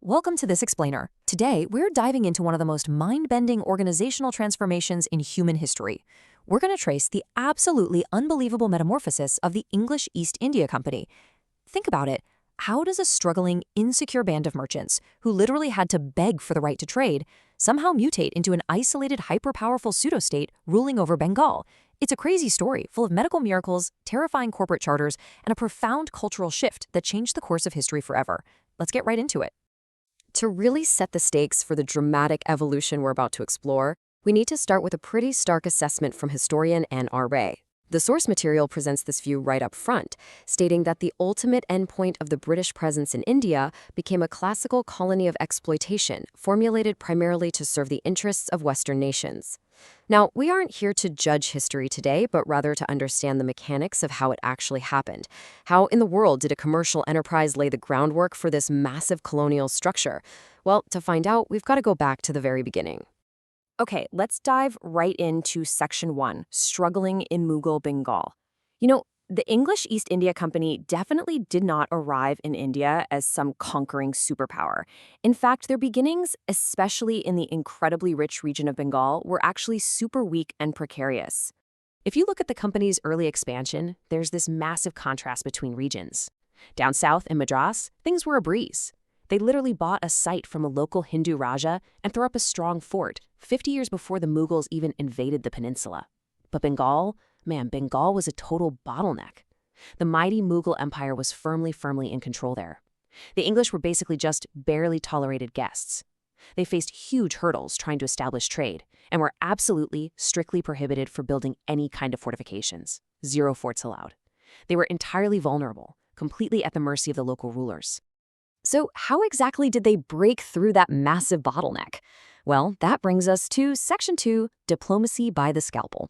Welcome to This Explainer. Today, we're diving into one of the most mind-bending organizational transformations in human history. We're going to trace the absolutely unbelievable metamorphosis of the English East India Company. Think about it. How does a struggling, insecure band of merchants, who literally had to beg for the right to trade, somehow mutate into an isolated, hyper-powerful pseudo-state ruling over Bengal? It's a crazy story, full of medical miracles, terrifying corporate charters, and a profound cultural shift that changed the course of history forever. Let's get right into it. To really set the stakes for the dramatic evolution we're about to explore, we need to start with a pretty stark assessment from historian Anne R. Ray. The source material presents this view right up front, stating that the ultimate endpoint of the British presence in India became a classical colony of exploitation, formulated primarily to serve the interests of Western nations. Now, we aren't here to judge history today, but rather to understand the mechanics of how it actually happened. How in the world did a commercial enterprise lay the groundwork for this massive colonial structure? Well, to find out, we've got to go back to the very beginning. Okay, let's dive right into Section 1, Struggling in Mughal Bengal. The English East India Company definitely did not arrive in India as some conquering superpower. In fact, their beginnings, especially in the incredibly rich region of Bengal, were actually super weak and precarious. If you look at the company's early expansion, there's this massive contrast between regions. Down south in Madras, things were a breeze. They literally bought a site from a local Hindu Raja and threw up a strong fort 50 years before the Mughals even invaded the peninsula. But Bengal was a total bottleneck. The mighty Mughal Empire was firmly in control there. The English were basically just barely tolerated guests. They faced huge hurdles trying to establish trade and were absolutely, strictly prohibited for building any kind of fortifications. 0 forts allowed. They were entirely vulnerable, completely at the mercy of the local rulers. So how exactly did they break through that massive bottleneck? Well, that brings us to Section 2, Diplomacy by the Scalpel.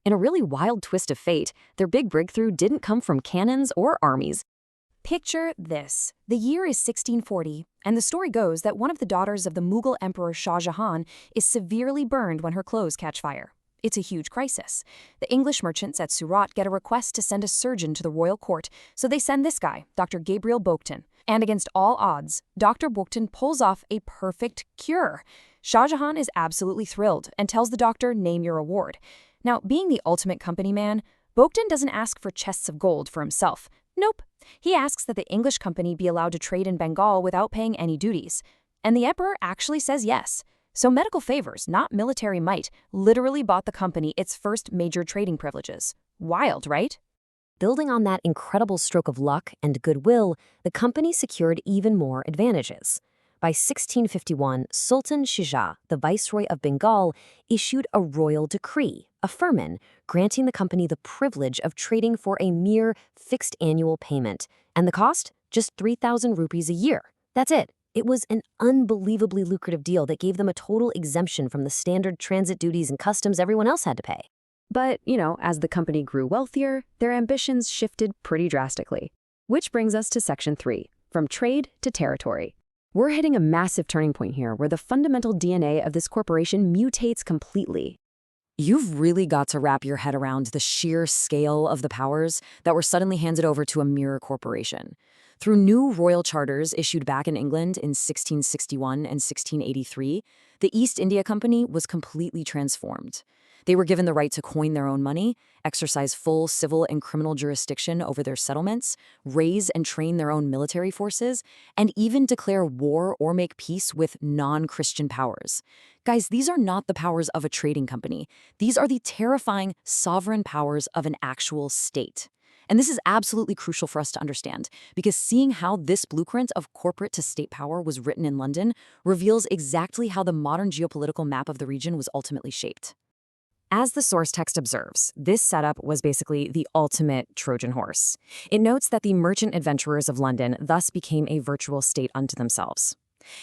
In a really wild twist of fate, their big breakthrough didn't come from cannons or armies. Picture this. The year is 1640, and the story goes that one of the daughters of the Mughal Emperor Shah Jahan is severely burned when her clothes catch fire. It's a huge crisis. The English merchants at Surat get a request to send a surgeon to the royal court, so they send this guy, Dr. Gabriel Bokton. And against all odds, Dr. Bokton pulls off a perfect cure. Shah Jahan is absolutely thrilled and tells the doctor, name your reward. Now, being the ultimate company man, Bokton doesn't ask for chests of gold for himself. Nope. He asks that the English company be allowed to trade in Bengal without paying any duties. And the emperor actually says yes. So medical favors, not military might, literally bought the company its first major trading privileges. Wild, right? Building on that incredible stroke of luck and goodwill, the company secured even more advantages. By 1651, Sultan Shah, the viceroy of Bengal, issued a royal decree, a firman, granting the company the privilege of trading for a mere fixed annual payment. And the cost? Just 3,000 rupees a year. That's it. It was an unbelievably lucrative deal that gave them a total exemption from the standard transit duties and customs everyone else had to pay. But, as the company grew wealthier, their ambitions shifted pretty drastically. Which brings us to Section 3, From Trade to Territory. We're hitting a massive turning point here where the fundamental DNA of this corporation mutates completely. You've really got to wrap your head around the sheer scale of the powers that were suddenly handed over to a mere corporation. Through new royal charters issued back in England in 1661 and 1683, the East India Company was completely transformed. They were given the right to coin their own money, exercise full civil and criminal jurisdiction over their settlements, raise and train their own military forces, and even declare war or make peace with non-Christian powers. Guys, these are not the powers of a trading company. These are the terrifying sovereign powers of an actual state. And this is absolutely crucial for us to understand, because seeing how this blueprint of corporate to state power was written in London reveals exactly how the modern geopolitical map of the region was ultimately shaped. As the source text observes, this setup was basically the ultimate Trojan horse. It notes that the merchant adventurers of London thus became a virtual state unto themselves.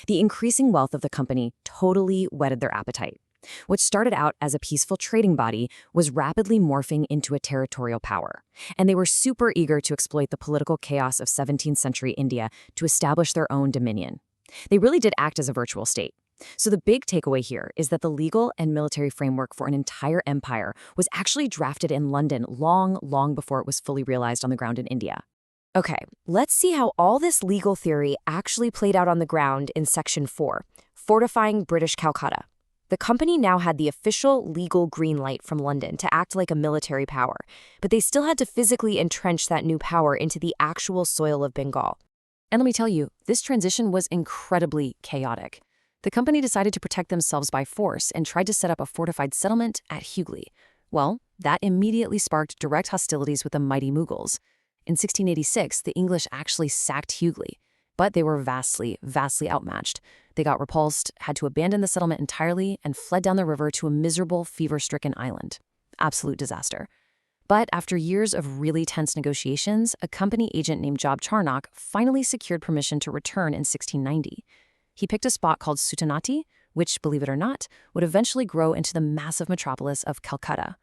The increasing wealth of the company totally whetted their appetite. What started out as a peaceful trading body was rapidly morphing into a territorial power, and they were super eager to exploit the political chaos of 17th century India to establish their own dominion. They really did act as a virtual state. So the big takeaway here is that the legal and military framework for an entire empire was actually drafted in London long before it was fully realized on the ground in India. Okay, let's see how all this legal theory actually played out on the ground in Section 4, fortifying British Calcutta. The company now had the official legal green light from London to act like a military power, but they still had to physically entrench that new power into the actual soil of Bengal. And let me tell you, this transition was incredibly chaotic. The company decided to protect themselves by force and tried to set up a fortified settlement at Hughley. Well, that immediately sparked direct hostilities with the mighty Mughals. In 1686, the English actually sacked Hughley, but they were vastly outmatched. They got repulsed, had to abandon the settlement entirely, and fled down the river to a miserable, fever-stricken island. Absolute disaster. But after years of really tense negotiations, a company agent named Job Charnock finally secured permission to return in 1690. He picked a spot called Sutanati, which, believe it or not, would eventually grow into the massive metropolis of Calcutta.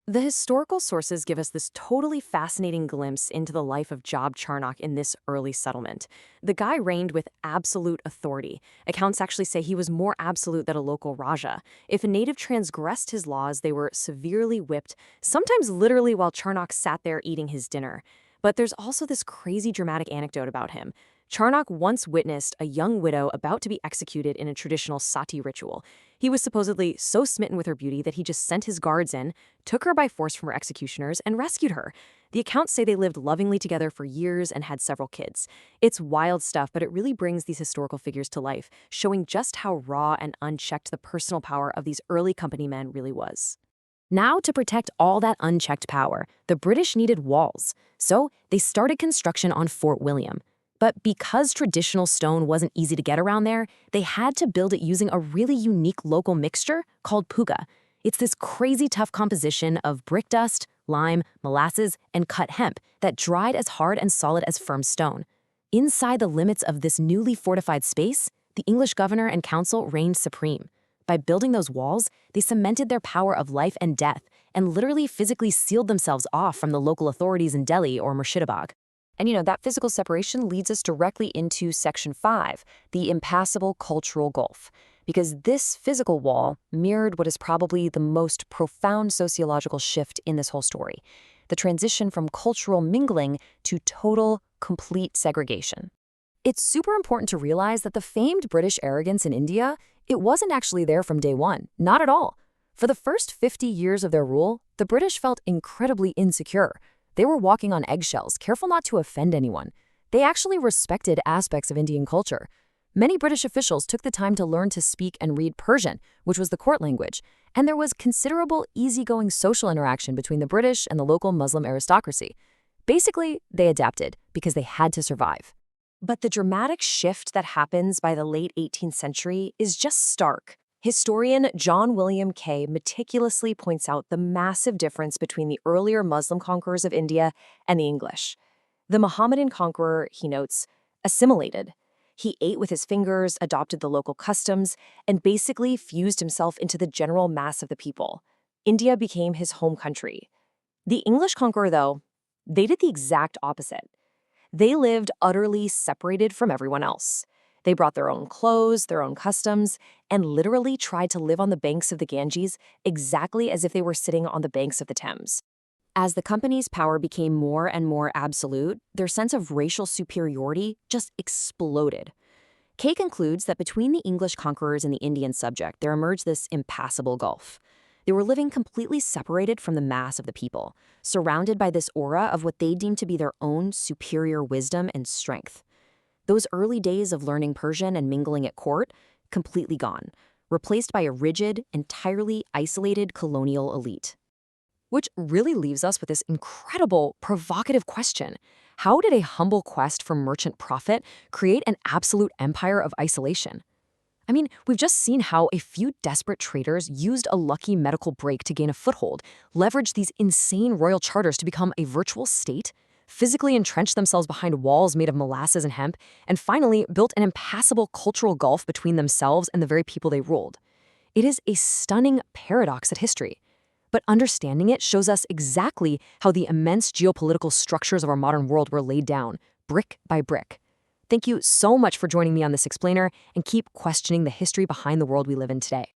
The historical sources give us this totally fascinating glimpse into the life of Job Charnock in this early settlement. The guy reigned with absolute authority. Accounts actually say he was more absolute than a local Raja. If a native transgressed his laws, they were severely whipped, sometimes literally while Charnock sat there eating his dinner. But there's also this crazy dramatic anecdote about him. Charnock once witnessed a young widow about to be executed in a traditional sati ritual. He was supposedly so smitten with her beauty that he just sent his guards in, took her by force from her executioners, and rescued her. The accounts say they lived lovingly together for years and had several kids. It's wild stuff, but it really brings these historical figures to life, showing just how raw and unchecked the personal power of these early company men really was. Now, to protect all that unchecked power, the British needed walls. So they started construction on Fort William. But because traditional stone wasn't easy to get around there, they had to build it using a really unique local mixture called puga. It's this crazy tough composition of brick dust, lime, molasses, and cut hemp that dried as hard and solid as firm stone. Inside the limits of this newly fortified space, the English governor and council reigned supreme. By building those walls, they cemented their power of life and death and literally physically sealed themselves off from the local authorities in Delhi or Murshidabad. And that physical separation leads us directly into Section 5, the impassable cultural gulf, because this physical wall mirrored what is probably the most profound sociological shift in this whole story, the transition from cultural mingling to total, complete segregation. It's super important to realize that the famed British arrogance in India, it wasn't actually there from day one, not at all. For the first 50 years of their rule, the British felt incredibly insecure. They were walking on eggshells, careful not to offend anyone. They actually respected aspects of Indian culture. Many British officials took the time to learn to speak and read Persian, which was the court language, and there was considerable easygoing social interaction between the British and the local Muslim aristocracy. Basically, they adapted because they had to survive. But the dramatic shift that happens by the late 18th century is just stark. Historian John William Kay meticulously points out the massive difference between the earlier Muslim conquerors of India and the English. The Mohammedan conqueror, he notes, assimilated. He ate with his fingers, adopted the local customs, and basically fused himself into the general mass of the people. India became his home country. The English conqueror, though, they did the exact opposite. They lived utterly separated from everyone else. They brought their own clothes, their own customs, and literally tried to live on the banks of the Ganges exactly as if they were sitting on the banks of the Thames. As the company's power became more and more absolute, their sense of racial superiority just exploded. Kay concludes that between the English conquerors and the Indian subject, there emerged this impassable gulf. They were living completely separated from the mass of the people, surrounded by this aura of what they deemed to be their own superior wisdom and strength. Those early days of learning Persian and mingling at court, completely gone, replaced by a rigid, entirely isolated colonial elite. Which really leaves us with this incredible, provocative question. How did a humble quest for merchant profit create an absolute empire of isolation? I mean, we've just seen how a few desperate traders used a lucky medical break to gain a foothold, leveraged these insane royal charters to become a virtual state, physically entrenched themselves behind walls made of molasses and hemp, and finally built an impassable cultural gulf between themselves and the very people they ruled. It is a stunning paradox at history. But understanding it shows us exactly how the immense geopolitical structures of our modern world were laid down, brick by brick. Thank you so much for joining me on this explainer, and keep questioning the history behind the world we live in today.